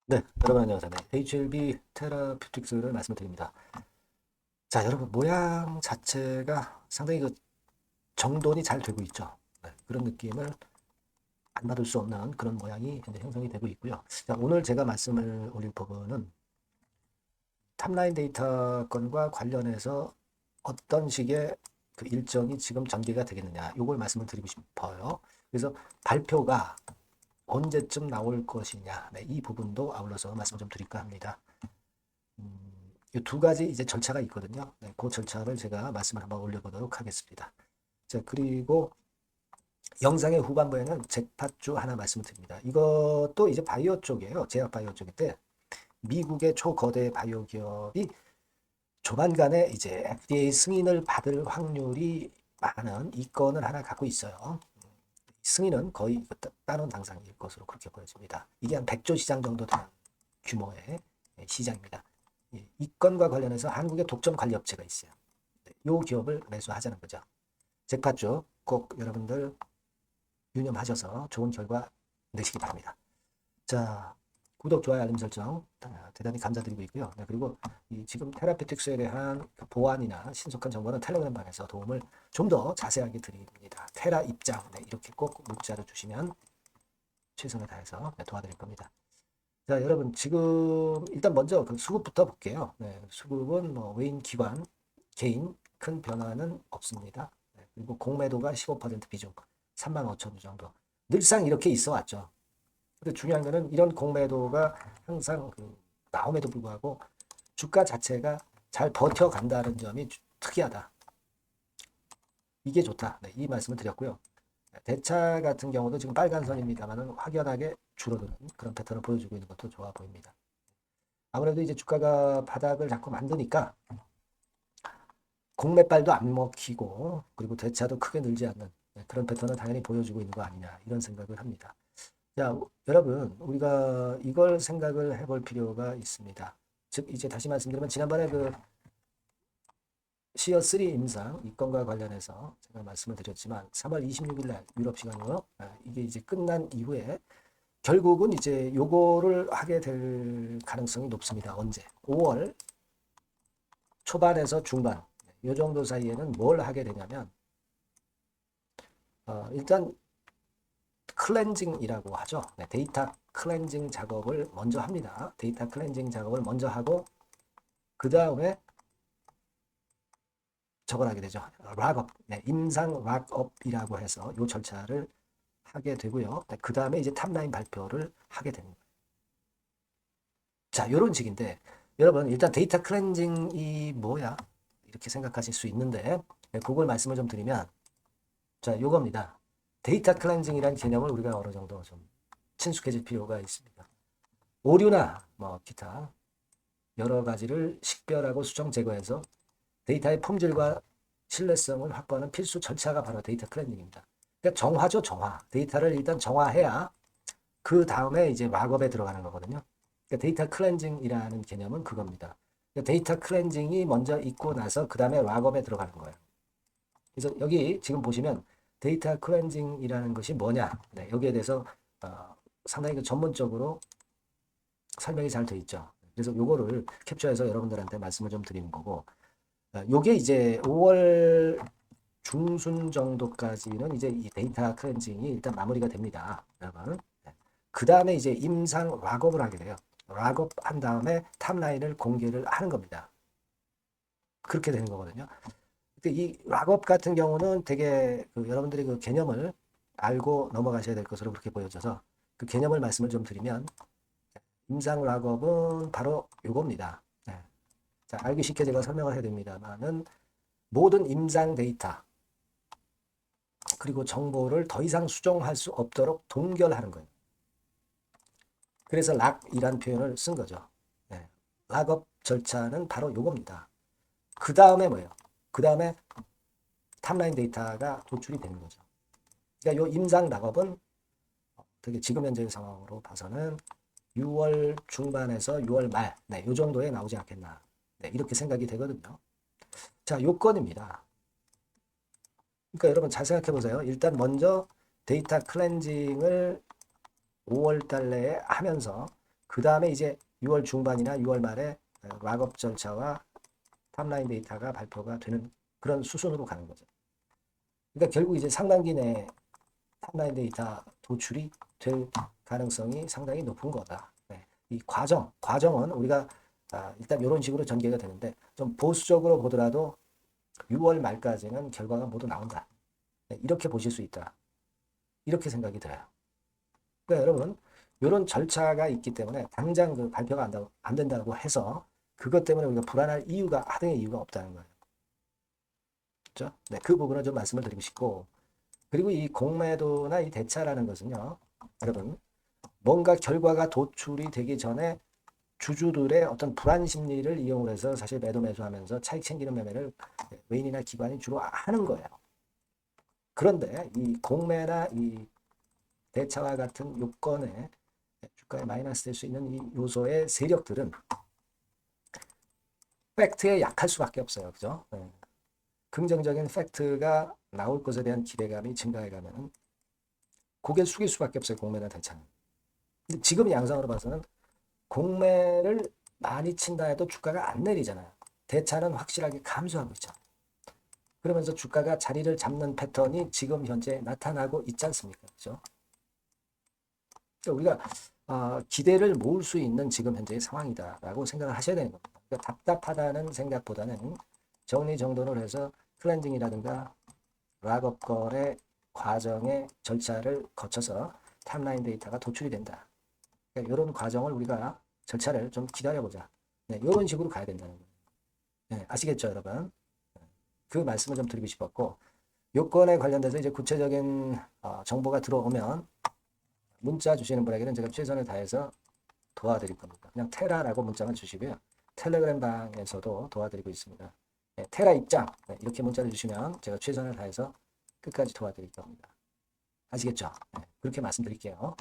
네, 여러분 안녕하세요. 네, HLB 테라퓨틱스를 말씀드립니다. 자, 여러분 모양 자체가 상당히 그 정돈이 잘 되고 있죠. 네, 그런 느낌을 안 받을 수 없는 그런 모양이 현재 형성이 되고 있고요. 자, 오늘 제가 말씀을 올릴 부분은 탑라인 데이터 건과 관련해서 어떤 식의 그 일정이 지금 전개가 되겠느냐, 이걸 말씀을 드리고 싶어요. 그래서 발표가 언제쯤 나올 것이냐, 네, 이 부분도 아울러서 말씀을 좀 드릴까 합니다. 이두 가지 이제 절차가 있거든요. 네, 그 절차를 제가 말씀을 한번 올려보도록 하겠습니다. 자, 그리고 영상의 후반부에는 잭팟주 하나 말씀을 드립니다. 이것도 이제 바이오 쪽이에요. 제약 바이오 쪽인데 미국의 초거대 바이오 기업이 조만간에 이제 FDA 승인을 받을 확률이 많은 이 건을 하나 갖고 있어요. 승인은 거의 따놓은 당상일 것으로 그렇게 보여집니다. 이게 한 100조 시장 정도 되는 규모의 시장입니다. 이 건과 관련해서 한국의 독점 관리 업체가 있어요. 이 기업을 매수하자는 거죠. 잭팟주 꼭 여러분들 유념하셔서 좋은 결과 내시기 바랍니다. 자, 구독, 좋아요, 알림 설정 대단히 감사드리고 있고요. 네, 그리고 지금 테라피틱스에 대한 보안이나 신속한 정보는 텔레그램 방에서 도움을 좀 더 자세하게 드립니다. 테라 입장 네, 이렇게 꼭 문자를 주시면 최선을 다해서 네, 도와드릴 겁니다. 자, 여러분 지금 일단 먼저 그 수급부터 볼게요. 네, 수급은 뭐 외인 기관, 개인 큰 변화는 없습니다. 네, 그리고 공매도가 15% 비중 3만 5천 주 정도. 늘상 이렇게 있어 왔죠. 근데 중요한 거는 이런 공매도가 항상 그 나옴에도 불구하고 주가 자체가 잘 버텨간다는 점이 특이하다. 이게 좋다. 네, 이 말씀을 드렸고요. 대차 같은 경우도 지금 빨간 선입니다만은 확연하게 줄어드는 그런 패턴을 보여주고 있는 것도 좋아 보입니다. 아무래도 이제 주가가 바닥을 자꾸 만드니까 공매빨도 안 먹히고 그리고 대차도 크게 늘지 않는 그런 패턴을 당연히 보여주고 있는 거 아니냐 이런 생각을 합니다. 자, 여러분 우리가 이걸 생각을 해볼 필요가 있습니다. 즉 이제 다시 말씀드리면 지난번에 그 시어 3 임상 이 건과 관련해서 제가 말씀을 드렸지만 3월 26일 날 유럽 시간으로 이게 이제 끝난 이후에 결국은 이제 요거를 하게 될 가능성이 높습니다. 언제? 5월 초반에서 중반 요 정도 사이에는 뭘 하게 되냐면 일단 클렌징이라고 하죠. 네, 데이터 클렌징 작업을 먼저 합니다. 데이터 클렌징 작업을 먼저 하고 그 다음에 저걸 하게 되죠. 락업, 네, 임상 락업이라고 해서 이 절차를 하게 되고요. 네, 그 다음에 이제 탑라인 발표를 하게 됩니다. 자, 이런 식인데 여러분 일단 데이터 클렌징이 뭐야? 이렇게 생각하실 수 있는데 네, 그걸 말씀을 좀 드리면 자, 요겁니다. 데이터 클렌징이라는 개념을 우리가 어느 정도 좀 친숙해질 필요가 있습니다. 오류나 뭐 기타 여러 가지를 식별하고 수정 제거해서 데이터의 품질과 신뢰성을 확보하는 필수 절차가 바로 데이터 클렌징입니다. 그러니까 정화죠, 정화. 데이터를 일단 정화해야 그 다음에 이제 락업에 들어가는 거거든요. 그러니까 데이터 클렌징이라는 개념은 그겁니다. 그러니까 데이터 클렌징이 먼저 있고 나서 그 다음에 락업에 들어가는 거예요. 그래서 여기 지금 보시면 데이터 클렌징이라는 것이 뭐냐? 네, 여기에 대해서 상당히 그 전문적으로 설명이 잘 돼 있죠. 그래서 요거를 캡처해서 여러분들한테 말씀을 좀 드리는 거고, 요게 이제 5월 중순 정도까지는 이제 이 데이터 클렌징이 일단 마무리가 됩니다. 여러분. 그 다음에 이제 임상 락업을 하게 돼요. 락업 한 다음에 탑라인을 공개를 하는 겁니다. 그렇게 되는 거거든요. 이 락업 같은 경우는 되게 그 여러분들이 그 개념을 알고 넘어가셔야 될 것으로 그렇게 보여져서 그 개념을 말씀을 좀 드리면 임상 락업은 바로 요겁니다. 네. 자, 알기 쉽게 제가 설명을 해야 됩니다만은 모든 임상 데이터 그리고 정보를 더 이상 수정할 수 없도록 동결하는 거예요. 그래서 락이란 표현을 쓴 거죠. 네. 락업 절차는 바로 요겁니다. 그 다음에 뭐예요? 그 다음에 탑라인 데이터가 도출이 되는 거죠. 그러니까 요 임상 락업은 되게 지금 현재 상황으로 봐서는 6월 중반에서 6월 말, 네, 요 정도에 나오지 않겠나. 네, 이렇게 생각이 되거든요. 자, 요건입니다. 그러니까 여러분 잘 생각해 보세요. 일단 먼저 데이터 클렌징을 5월 달 내에 하면서 그 다음에 이제 6월 중반이나 6월 말에 락업 절차와 탑라인 데이터가 발표가 되는 그런 수순으로 가는 거죠. 그러니까 결국 이제 상반기 내에 탑라인 데이터 도출이 될 가능성이 상당히 높은 거다. 네. 이 과정은 우리가 일단 이런 식으로 전개가 되는데 좀 보수적으로 보더라도 6월 말까지는 결과가 모두 나온다. 네. 이렇게 보실 수 있다. 이렇게 생각이 들어요. 그러니까 여러분 이런 절차가 있기 때문에 당장 그 발표가 안 된다고 해서 그것 때문에 우리가 불안할 이유가 하등의 이유가 없다는 거예요. 그렇죠? 네, 그 부분을 좀 말씀을 드리고 싶고 그리고 이 공매도나 이 대차라는 것은요. 여러분 뭔가 결과가 도출이 되기 전에 주주들의 어떤 불안 심리를 이용을 해서 사실 매도매수하면서 차익 챙기는 매매를 외인이나 기관이 주로 하는 거예요. 그런데 이 공매나 이 대차와 같은 요건에 주가에 마이너스 될 수 있는 이 요소의 세력들은 팩트에 약할 수밖에 없어요. 그죠? 네. 긍정적인 팩트가 나올 것에 대한 기대감이 증가해가면 고개를 숙일 수밖에 없어요. 공매나 대차는. 지금 양상으로 봐서는 공매를 많이 친다 해도 주가가 안 내리잖아요. 대차는 확실하게 감소하고 있죠. 그러면서 주가가 자리를 잡는 패턴이 지금 현재 나타나고 있지 않습니까? 그렇죠? 그러니까 우리가 기대를 모을 수 있는 지금 현재의 상황이다라고 생각을 하셔야 되는 겁니다. 그러니까 답답하다는 생각보다는 정리정돈을 해서 클렌징이라든가 락업 거래 과정의 절차를 거쳐서 탑라인 데이터가 도출이 된다. 그러니까 이런 과정을 우리가 절차를 좀 기다려보자. 네, 이런 식으로 가야 된다는 거예요. 네, 아시겠죠, 여러분? 그 말씀을 좀 드리고 싶었고 요건에 관련돼서 이제 구체적인 정보가 들어오면 문자 주시는 분에게는 제가 최선을 다해서 도와드릴 겁니다. 그냥 테라라고 문자만 주시고요. 텔레그램 방에서도 도와드리고 있습니다. 네, 테라 입장 네, 이렇게 문자를 주시면 제가 최선을 다해서 끝까지 도와드릴 겁니다. 아시겠죠? 네, 그렇게 말씀드릴게요.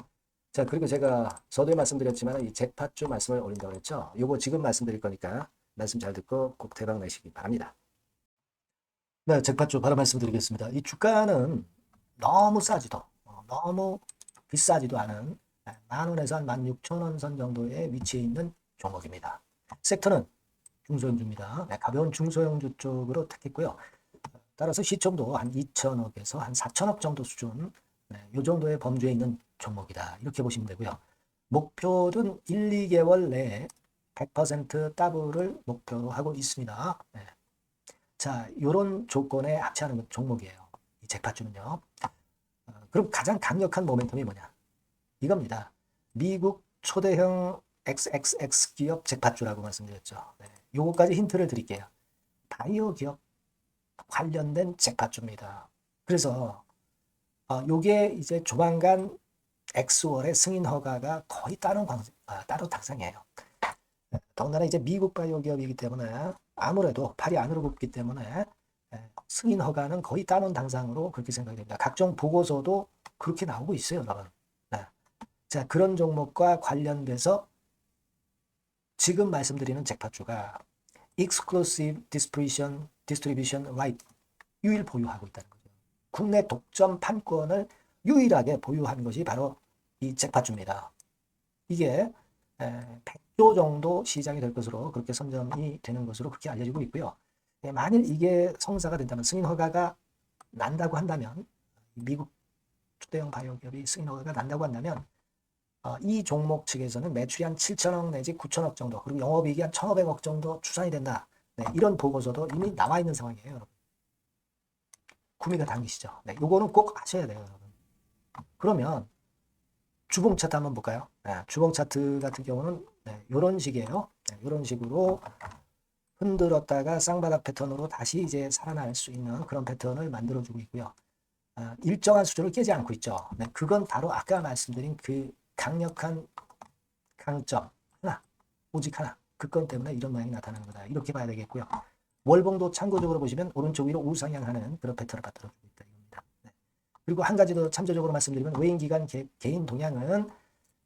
자, 그리고 제가 서두에 말씀드렸지만 이 잭팟주 말씀을 올린다고 했죠. 요거 지금 말씀드릴 거니까 말씀 잘 듣고 꼭 대박 내시기 바랍니다. 네, 잭팟주 바로 말씀드리겠습니다. 이 주가는 너무 싸지도 너무 비싸지도 않은 10,000원에서 한 16,000원 선 정도의 위치에 있는 종목입니다. 섹터는 중소형주입니다. 네, 가벼운 중소형주 쪽으로 택했고요. 따라서 시총도 한 2천억에서 한 4천억 정도 수준 네, 이 정도의 범주에 있는 종목이다. 이렇게 보시면 되고요. 목표는 1, 2개월 내에 100% 더블을 목표로 하고 있습니다. 네. 자, 이런 조건에 합치하는 종목이에요. 이 잭팟주는요. 그럼 가장 강력한 모멘텀이 뭐냐? 이겁니다. 미국 초대형 XXX 기업 잭팟주라고 말씀드렸죠. 네. 요거까지 힌트를 드릴게요. 바이오 기업 관련된 잭팟주입니다. 그래서 요게 이제 조만간 엑스월의 승인 허가가 거의 따로 당상이에요. 더군다나 이제 미국 바이오 기업이기 때문에 아무래도 팔이 안으로 굽기 때문에 승인 허가는 거의 따놓은 당상으로 그렇게 생각이 됩니다. 각종 보고서도 그렇게 나오고 있어요, 여러분. 네. 자, 그런 종목과 관련돼서 지금 말씀드리는 잭팟주가 Exclusive Distribution Right 유일 보유하고 있다는 거죠. 국내 독점 판권을 유일하게 보유한 것이 바로 이 잭팟주입니다. 이게 100조 정도 시장이 될 것으로 그렇게 선점이 되는 것으로 그렇게 알려지고 있고요. 만일 이게 성사가 된다면 승인 허가가 난다고 한다면 미국 초대형 바이오 기업이 승인 허가가 난다고 한다면 이 종목 측에서는 매출이 한 7천억 내지 9천억 정도 그리고 영업이익이 한 1,500억 정도 추산이 된다. 네, 이런 보고서도 이미 나와 있는 상황이에요. 여러분. 구미가 당기시죠. 네, 요거는 꼭 아셔야 돼요. 여러분. 그러면 주봉 차트 한번 볼까요? 네, 주봉 차트 같은 경우는 네, 이런 식이에요. 네, 이런 식으로 흔들었다가 쌍바닥 패턴으로 다시 이제 살아날 수 있는 그런 패턴을 만들어주고 있고요. 일정한 수준을 깨지 않고 있죠. 네, 그건 바로 아까 말씀드린 그 강력한 강점 하나, 오직 하나. 그 건 때문에 이런 모양이 나타나는 거다. 이렇게 봐야 되겠고요. 월봉도 참고적으로 보시면 오른쪽 위로 우상향하는 그런 패턴을 만들어주고 있다. 이겁니다. 네. 그리고 한 가지 더 참조적으로 말씀드리면 외인기관 개인 동향은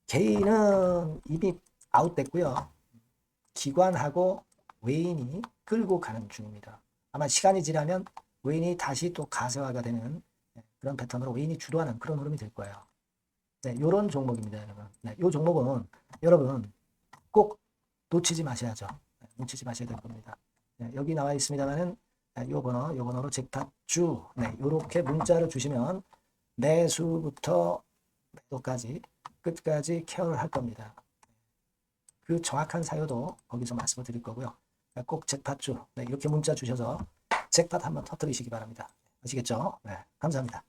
개인은 이미 아웃됐고요. 기관하고 외인이 끌고 가는 중입니다. 아마 시간이 지나면 외인이 다시 또 가세화가 되는 그런 패턴으로 외인이 주도하는 그런 흐름이 될 거예요. 네, 이런 종목입니다, 여러분. 네, 이 종목은 여러분 꼭 놓치지 마셔야죠. 놓치지 마셔야 될 겁니다. 여기 나와 있습니다만은 요 번호로 잭팟주 요렇게 문자를 주시면 매수부터 매도까지 끝까지 케어를 할 겁니다. 그 정확한 사유도 거기서 말씀을 드릴 거고요. 꼭 잭팟주 이렇게 문자 주셔서 잭팟 한번 터뜨리시기 바랍니다. 아시겠죠? 네, 감사합니다.